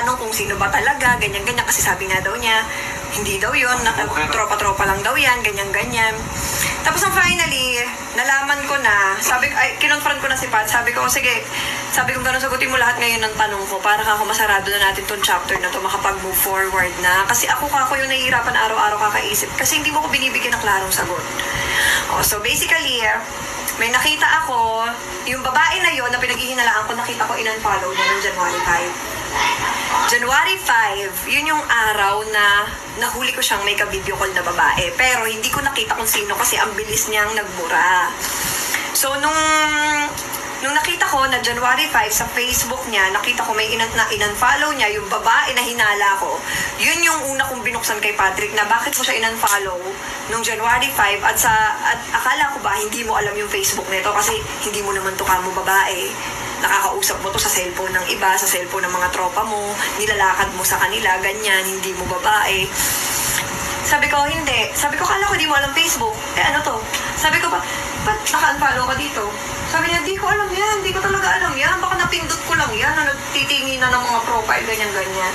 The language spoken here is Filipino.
tinatanong kung sino ba talaga, ganyan-ganyan, kasi sabi nga daw niya, hindi daw yun, tropa-tropa lang daw yan, ganyan-ganyan. Tapos finally, nalaman ko na, kinonfront ko na si Pat, sabi ko, sige, sabi ko gano'n, sagutin mo lahat ngayon ng tanong ko para ako masarado na natin tong chapter na to, makapag-move forward na. Kasi ako yung nahihirapan araw-araw kakaisip, kasi hindi mo ko binibigyan ng klarong sagot. So basically, may nakita ako, yung babae na yon na pinaghihinalaan ko, nakita ko in-unfollow niya noong January 5. January 5, yun yung araw na nahuli ko siyang may ka-video call na babae. Pero hindi ko nakita kung sino kasi ang bilis niyang nagbura. So nung nakita ko na January 5 sa Facebook niya, nakita ko may in-unfollow niya yung babae na hinala ko. Yun yung una kong binuksan kay Patrick na bakit mo siya in-unfollow nung January 5 at akala ko ba hindi mo alam yung Facebook nito kasi hindi mo naman to kamo babae. Nakakausap mo to sa cellphone ng iba, sa cellphone ng mga tropa mo, nilalakad mo sa kanila, ganyan, hindi mo babae. Sabi ko, hindi. Sabi ko, kala ko di mo alam Facebook. Ano to? Sabi ko, ba't naka-unfollow ka dito? Sabi niya, di ko alam yan. Di ko talaga alam yan. Baka napindot ko lang yan. Nagtitingin na ng mga profile, ganyan-ganyan.